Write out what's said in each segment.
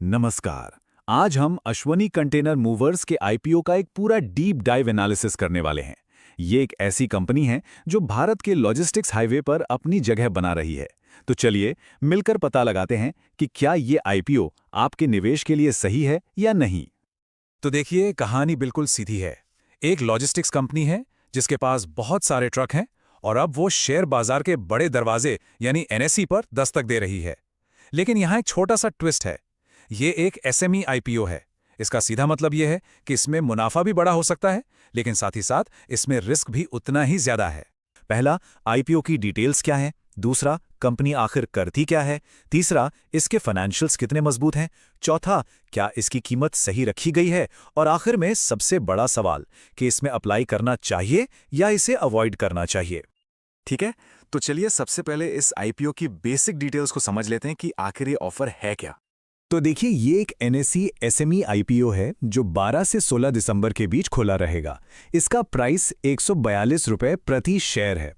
नमस्कार। आज हम अश्वनी कंटेनर मूवर्स के आईपीओ का एक पूरा डीप डाइव एनालिसिस करने वाले हैं। ये एक ऐसी कंपनी है जो भारत के लॉजिस्टिक्स हाईवे पर अपनी जगह बना रही है। तो चलिए मिलकर पता लगाते हैं कि क्या ये आईपीओ आपके निवेश के लिए सही है या नहीं। तो देखिए, कहानी बिल्कुल सीधी है। एक लॉजिस्टिक्स कंपनी है जिसके पास बहुत सारे ट्रक हैं और अब वो शेयर बाजार के बड़े दरवाजे यानी एनएसई पर दस्तक दे रही है। लेकिन यहाँ एक छोटा सा ट्विस्ट है। ये एक एसएमई आईपीओ है। इसका सीधा मतलब ये है कि इसमें मुनाफा भी बड़ा हो सकता है, लेकिन साथ ही साथ इसमें रिस्क भी उतना ही ज्यादा है। पहला, आईपीओ की डिटेल्स क्या हैं? दूसरा, कंपनी आखिर करती क्या है? तीसरा, इसके फाइनेंशियल्स कितने मजबूत हैं? चौथा, क्या इसकी कीमत सही रखी गई है? और आखिर में सबसे बड़ा सवाल कि इसमें अप्लाई करना चाहिए या इसे अवॉइड करना चाहिए। ठीक है, तो चलिए सबसे पहले इस आईपीओ की बेसिक डिटेल्स को समझ लेते हैं कि आखिर ये ऑफर है क्या। तो देखिए, ये एक एनएसई एसएमई आईपीओ है जो 12 से 16 दिसंबर के बीच खुला रहेगा। इसका प्राइस 142 रुपए प्रति शेयर है।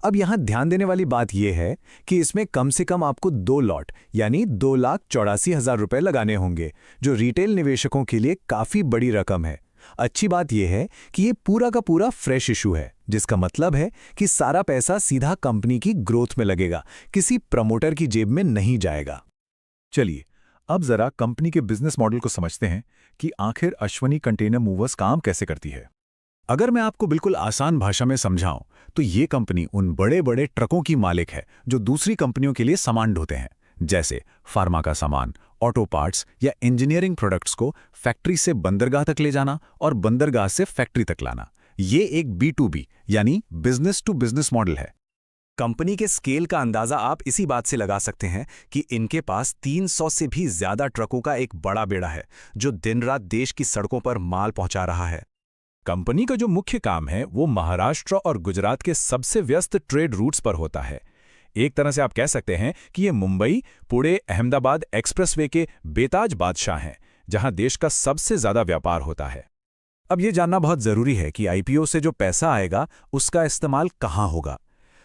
अब यहां ध्यान देने वाली बात यह है कि इसमें कम से कम आपको 2 लॉट यानी 2,84,000 रुपए लगाने होंगे, जो रिटेल निवेशकों के लिए काफी बड़ी रकम है। अच्छी बात यह है कि ये पूरा का पूरा फ्रेश इशू है, जिसका मतलब है कि सारा पैसा सीधा कंपनी की ग्रोथ में लगेगा, किसी प्रमोटर की जेब में नहीं जाएगा। चलिए, अब जरा कंपनी के बिजनेस मॉडल को समझते हैं कि आखिर अश्वनी कंटेनर मूवर्स काम कैसे करती है। अगर मैं आपको बिल्कुल आसान भाषा में समझाऊं, तो ये कंपनी उन बड़े बड़े ट्रकों की मालिक है जो दूसरी कंपनियों के लिए सामान ढोते हैं, जैसे फार्मा का सामान, ऑटो पार्ट्स या इंजीनियरिंग प्रोडक्ट्स को फैक्ट्री से बंदरगाह तक ले जाना और बंदरगाह से फैक्ट्री तक लाना। ये एक B2B यानी बिजनेस टू बिजनेस मॉडल है। कंपनी के स्केल का अंदाजा आप इसी बात से लगा सकते हैं कि इनके पास 300 से भी ज्यादा ट्रकों का एक बड़ा बेड़ा है जो दिन रात देश की सड़कों पर माल पहुंचा रहा है। कंपनी का जो मुख्य काम है वो महाराष्ट्र और गुजरात के सबसे व्यस्त ट्रेड रूट्स पर होता है। एक तरह से आप कह सकते हैं कि ये मुंबई, पुणे, अहमदाबाद एक्सप्रेसवे के बेताज बादशाह हैं, जहां देश का सबसे ज्यादा व्यापार होता है। अब ये जानना बहुत जरूरी है कि आईपीओ से जो पैसा आएगा उसका इस्तेमाल कहां होगा।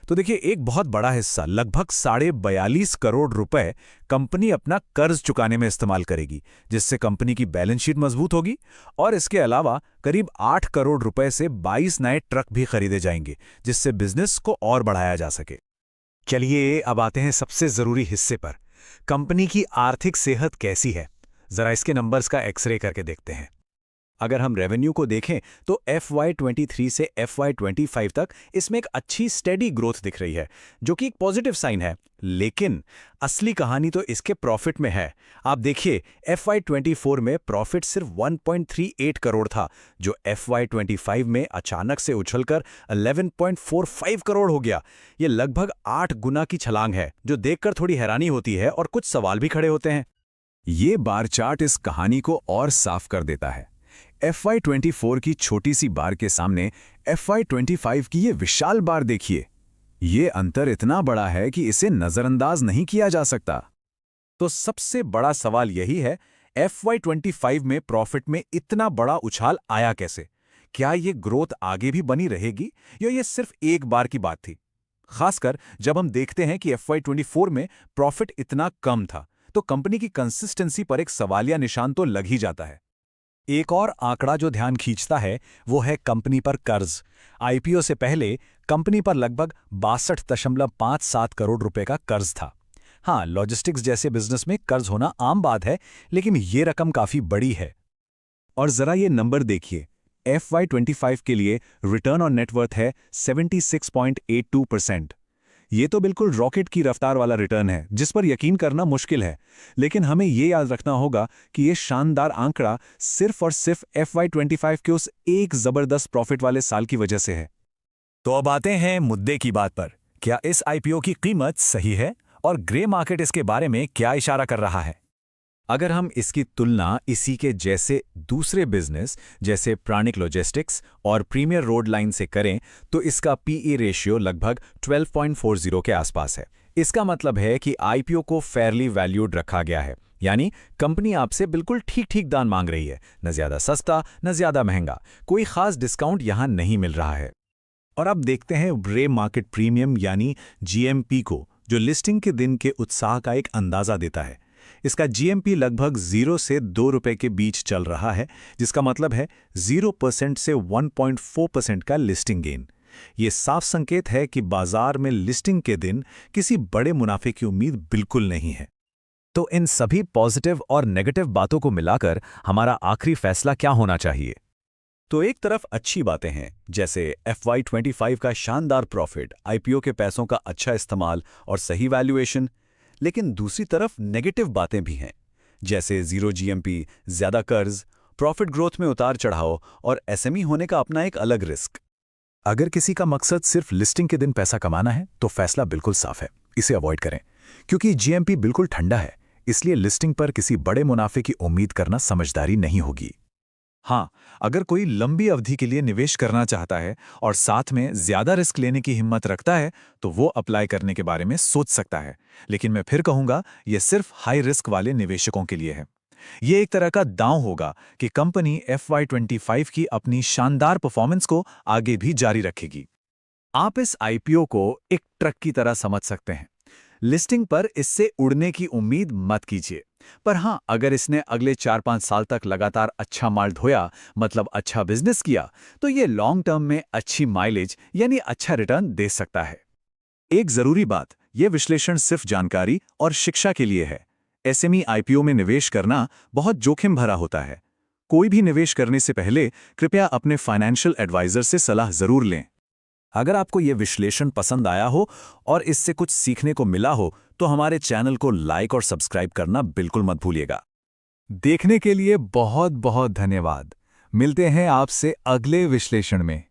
तो देखिए, एक बहुत बड़ा हिस्सा लगभग 42.5 करोड़ रुपए कंपनी अपना कर्ज चुकाने में इस्तेमाल करेगी, जिससे कंपनी की बैलेंस शीट मजबूत होगी। और इसके अलावा करीब 8 करोड़ रुपए से 22 नए ट्रक भी खरीदे जाएंगे, जिससे बिजनेस को और बढ़ाया जा सके। चलिए, अब आते हैं सबसे जरूरी हिस्से पर। कंपनी की आर्थिक सेहत कैसी है? जरा इसके नंबर्स का एक्सरे करके देखते हैं। अगर हम रेवेन्यू को देखें तो FY23 से FY25 तक इसमें एक अच्छी स्टेडी ग्रोथ दिख रही है, जो कि एक पॉजिटिव साइन है। लेकिन असली कहानी तो इसके प्रॉफिट में है। आप देखिए, FY24 में प्रॉफिट सिर्फ 1.38 करोड़ था, जो FY25 में अचानक से उछलकर 11.45 करोड़ हो गया। ये लगभग 8 गुना की छलांग है, जो देखकर थोड़ी हैरानी होती है और कुछ सवाल भी खड़े होते हैं। ये बार चार्ट इस कहानी को और साफ कर देता है। FY24 की छोटी सी बार के सामने FY25 की ये विशाल बार देखिए। ये अंतर इतना बड़ा है कि इसे नजरअंदाज नहीं किया जा सकता। तो सबसे बड़ा सवाल यही है, FY25 में प्रॉफिट में इतना बड़ा उछाल आया कैसे? क्या ये ग्रोथ आगे भी बनी रहेगी या ये सिर्फ एक बार की बात थी? खासकर जब हम देखते हैं कि FY24 में प्रॉफिट इतना कम था, तो कंपनी की कंसिस्टेंसी पर एक सवालिया निशान तो लग ही जाता है। एक और आंकड़ा जो ध्यान खींचता है वो है कंपनी पर कर्ज। आईपीओ से पहले कंपनी पर लगभग 62.57 करोड़ रुपए का कर्ज था। हाँ, लॉजिस्टिक्स जैसे बिजनेस में कर्ज होना आम बात है, लेकिन ये रकम काफी बड़ी है। और जरा ये नंबर देखिए, FY25 के लिए रिटर्न ऑन नेटवर्थ है 76.82%। ये तो बिल्कुल रॉकेट की रफ्तार वाला रिटर्न है, जिस पर यकीन करना मुश्किल है। लेकिन हमें ये याद रखना होगा कि ये शानदार आंकड़ा सिर्फ और सिर्फ FY25 के उस एक जबरदस्त प्रॉफिट वाले साल की वजह से है। तो अब आते हैं मुद्दे की बात पर। क्या इस आईपीओ की कीमत सही है और ग्रे मार्केट इसके बारे में क्या इशारा कर रहा है? अगर हम इसकी तुलना इसी के जैसे दूसरे बिजनेस जैसे प्राणिक लॉजिस्टिक्स और प्रीमियर रोड लाइन से करें, तो इसका पीई रेशियो लगभग 12.40 के आसपास है। इसका मतलब है कि आईपीओ को फेयरली वैल्यूड रखा गया है, यानी कंपनी आपसे बिल्कुल ठीक ठीक दाम मांग रही है, न ज्यादा सस्ता न ज्यादा महंगा। कोई खास डिस्काउंट यहां नहीं मिल रहा है। और अब देखते हैं ग्रे मार्केट प्रीमियम यानी GMP को, जो लिस्टिंग के दिन के उत्साह का एक अंदाजा देता है। इसका जीएमपी लगभग 0 से 2 रुपए के बीच चल रहा है, जिसका मतलब है 0% से 1.4% का लिस्टिंग गेन। ये साफ संकेत है कि बाजार में लिस्टिंग के दिन किसी बड़े मुनाफे की उम्मीद बिल्कुल नहीं है। तो इन सभी पॉजिटिव और नेगेटिव बातों को मिलाकर हमारा आखिरी फैसला क्या होना चाहिए? तो एक तरफ अच्छी बातें हैं, जैसे FY25 का शानदार प्रॉफिट, आईपीओ के पैसों का अच्छा इस्तेमाल और सही वैल्यूएशन। लेकिन दूसरी तरफ नेगेटिव बातें भी हैं, जैसे जीरो जीएमपी, ज्यादा कर्ज, प्रॉफिट ग्रोथ में उतार चढ़ाव और एसएमई होने का अपना एक अलग रिस्क। अगर किसी का मकसद सिर्फ लिस्टिंग के दिन पैसा कमाना है तो फैसला बिल्कुल साफ है, इसे अवॉइड करें, क्योंकि जीएमपी बिल्कुल ठंडा है। इसलिए लिस्टिंग पर किसी बड़े मुनाफे की उम्मीद करना समझदारी नहीं होगी। हाँ, अगर कोई लंबी अवधि के लिए निवेश करना चाहता है और साथ में ज्यादा रिस्क लेने की हिम्मत रखता है तो वो अप्लाई करने के बारे में सोच सकता है। लेकिन मैं फिर कहूंगा, ये सिर्फ हाई रिस्क वाले निवेशकों के लिए है। ये एक तरह का दांव होगा कि कंपनी FY25 की अपनी शानदार परफॉर्मेंस को आगे भी जारी रखेगी। आप इस आईपीओ को एक ट्रक की तरह समझ सकते हैं। लिस्टिंग पर इससे उड़ने की उम्मीद मत कीजिए, पर हाँ, अगर इसने अगले 4-5 साल तक लगातार अच्छा माल ढोया, मतलब अच्छा बिजनेस किया, तो ये लॉन्ग टर्म में अच्छी माइलेज यानी अच्छा रिटर्न दे सकता है। एक जरूरी बात, यह विश्लेषण सिर्फ जानकारी और शिक्षा के लिए है। एसएमई आईपीओ में निवेश करना बहुत जोखिम भरा होता है। कोई भी निवेश करने से पहले कृपया अपने फाइनेंशियल एडवाइजर से सलाह जरूर लें। अगर आपको यह विश्लेषण पसंद आया हो और इससे कुछ सीखने को मिला हो तो हमारे चैनल को लाइक और सब्सक्राइब करना बिल्कुल मत भूलिएगा। देखने के लिए बहुत बहुत धन्यवाद। मिलते हैं आपसे अगले विश्लेषण में।